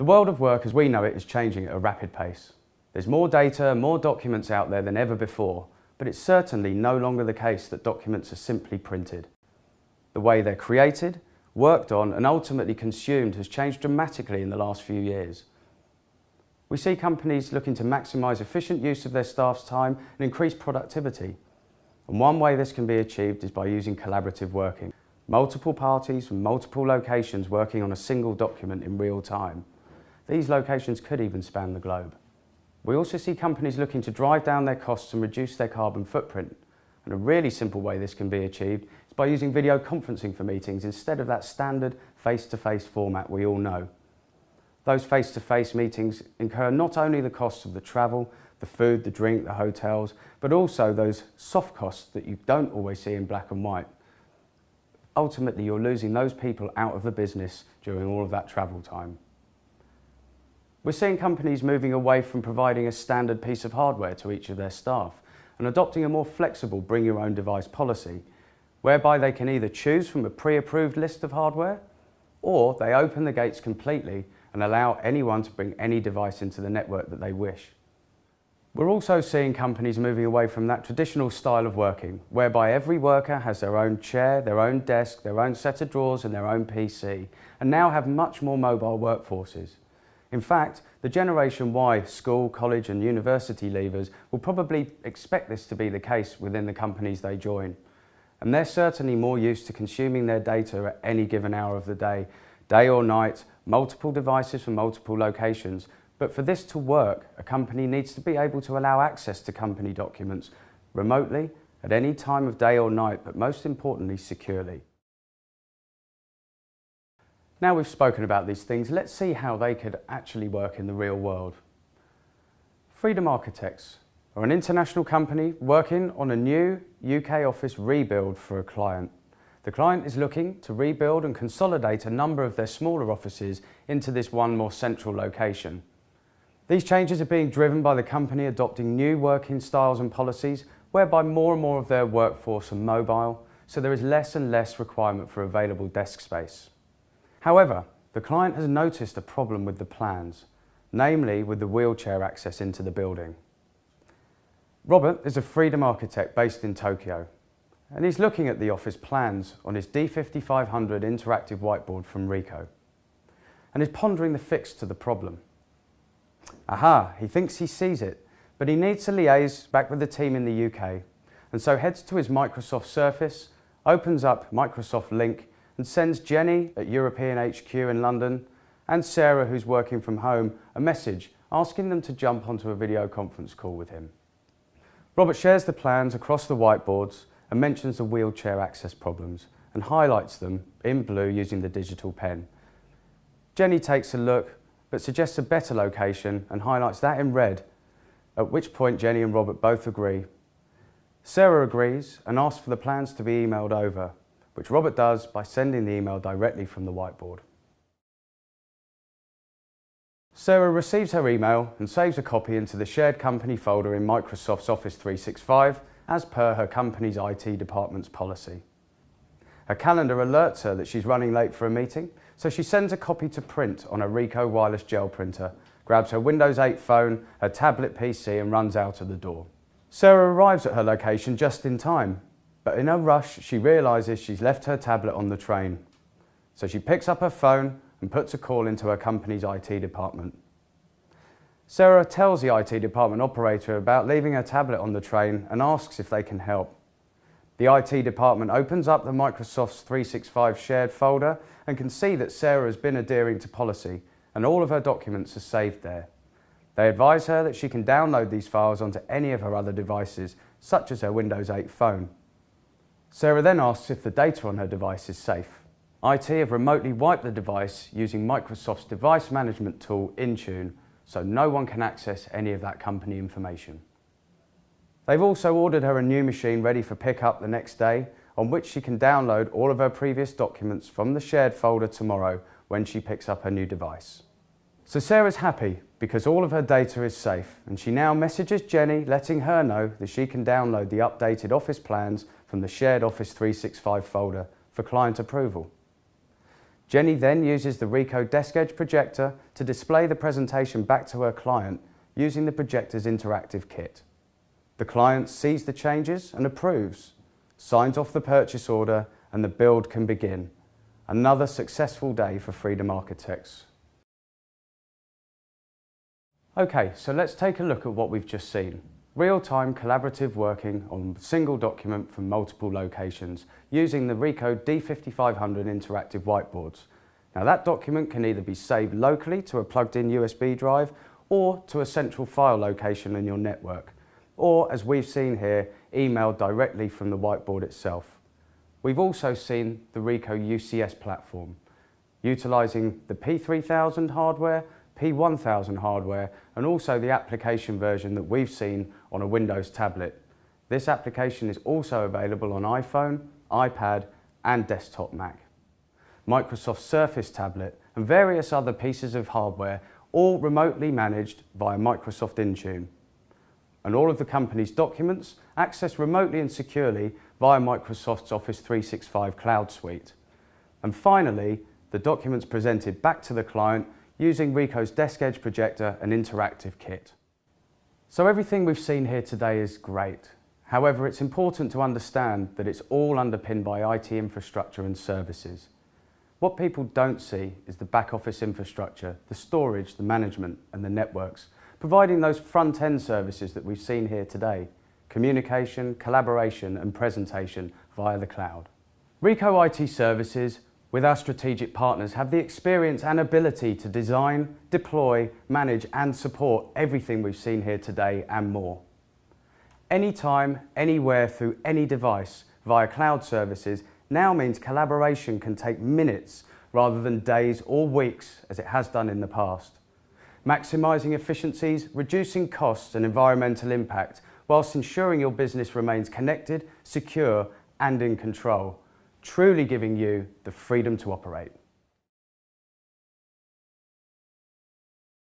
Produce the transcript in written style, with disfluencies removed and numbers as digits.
The world of work as we know it is changing at a rapid pace. There's more data, more documents out there than ever before, but it's certainly no longer the case that documents are simply printed. The way they're created, worked on and ultimately consumed has changed dramatically in the last few years. We see companies looking to maximise efficient use of their staff's time and increase productivity. And one way this can be achieved is by using collaborative working. Multiple parties from multiple locations working on a single document in real time. These locations could even span the globe. We also see companies looking to drive down their costs and reduce their carbon footprint. And a really simple way this can be achieved is by using video conferencing for meetings instead of that standard face-to-face format we all know. Those face-to-face meetings incur not only the costs of the travel, the food, the drink, the hotels, but also those soft costs that you don't always see in black and white. Ultimately, you're losing those people out of the business during all of that travel time. We're seeing companies moving away from providing a standard piece of hardware to each of their staff and adopting a more flexible bring your own device policy, whereby they can either choose from a pre-approved list of hardware or they open the gates completely and allow anyone to bring any device into the network that they wish. We're also seeing companies moving away from that traditional style of working, whereby every worker has their own chair, their own desk, their own set of drawers and their own PC, and now have much more mobile workforces. In fact, the Generation Y school, college and university leavers will probably expect this to be the case within the companies they join. And they're certainly more used to consuming their data at any given hour of the day or night, multiple devices from multiple locations. But for this to work, a company needs to be able to allow access to company documents remotely, at any time of day or night, but most importantly, securely. Now we've spoken about these things, let's see how they could actually work in the real world. Freedom Architects are an international company working on a new UK office rebuild for a client. The client is looking to rebuild and consolidate a number of their smaller offices into this one more central location. These changes are being driven by the company adopting new working styles and policies whereby more and more of their workforce are mobile, so there is less and less requirement for available desk space. However, the client has noticed a problem with the plans, namely with the wheelchair access into the building. Robert is a Freedom Architect based in Tokyo, and he's looking at the office plans on his D5500 interactive whiteboard from Ricoh, and is pondering the fix to the problem. Aha, he thinks he sees it, but he needs to liaise back with the team in the UK, and so heads to his Microsoft Surface, opens up Microsoft Link, and sends Jenny at European HQ in London and Sarah, who's working from home, a message asking them to jump onto a video conference call with him. Robert shares the plans across the whiteboards and mentions the wheelchair access problems and highlights them in blue using the digital pen. Jenny takes a look but suggests a better location and highlights that in red, at which point Jenny and Robert both agree. Sarah agrees and asks for the plans to be emailed over, which Robert does by sending the email directly from the whiteboard. Sarah receives her email and saves a copy into the shared company folder in Microsoft's Office 365 as per her company's IT department's policy. Her calendar alerts her that she's running late for a meeting, so she sends a copy to print on a Ricoh wireless gel printer, grabs her Windows 8 phone, her tablet PC and runs out of the door. Sarah arrives at her location just in time, but in a rush she realises she's left her tablet on the train. So she picks up her phone and puts a call into her company's IT department. Sarah tells the IT department operator about leaving her tablet on the train and asks if they can help. The IT department opens up the Microsoft's 365 shared folder and can see that Sarah has been adhering to policy and all of her documents are saved there. They advise her that she can download these files onto any of her other devices, such as her Windows 8 phone. Sarah then asks if the data on her device is safe. IT have remotely wiped the device using Microsoft's device management tool Intune, so no one can access any of that company information. They've also ordered her a new machine ready for pickup the next day, on which she can download all of her previous documents from the shared folder tomorrow when she picks up her new device. So Sarah's happy because all of her data is safe, and she now messages Jenny letting her know that she can download the updated office plans from the shared Office 365 folder for client approval. Jenny then uses the Ricoh Desk Edge projector to display the presentation back to her client using the projector's interactive kit. The client sees the changes and approves, signs off the purchase order, and the build can begin. Another successful day for Freedom Architects. Okay, so let's take a look at what we've just seen. Real-time collaborative working on a single document from multiple locations using the Ricoh D5500 interactive whiteboards. Now that document can either be saved locally to a plugged-in USB drive or to a central file location in your network, or as we've seen here, emailed directly from the whiteboard itself. We've also seen the Ricoh UCS platform, utilising the P3000 hardware, P1000 hardware, and also the application version that we've seen on a Windows tablet. This application is also available on iPhone, iPad and desktop Mac. Microsoft Surface tablet and various other pieces of hardware, all remotely managed via Microsoft Intune. And all of the company's documents accessed remotely and securely via Microsoft's Office 365 Cloud Suite. And finally, the documents presented back to the client using Ricoh's Desk Edge projector and interactive kit. So everything we've seen here today is great. However, it's important to understand that it's all underpinned by IT infrastructure and services. What people don't see is the back office infrastructure, the storage, the management and the networks, providing those front-end services that we've seen here today: communication, collaboration and presentation via the cloud. Ricoh IT Services, with our strategic partners, have the experience and ability to design, deploy, manage and support everything we've seen here today and more. Anytime, anywhere, through any device via cloud services now means collaboration can take minutes rather than days or weeks as it has done in the past. Maximising efficiencies, reducing costs and environmental impact whilst ensuring your business remains connected, secure and in control, truly giving you the freedom to operate.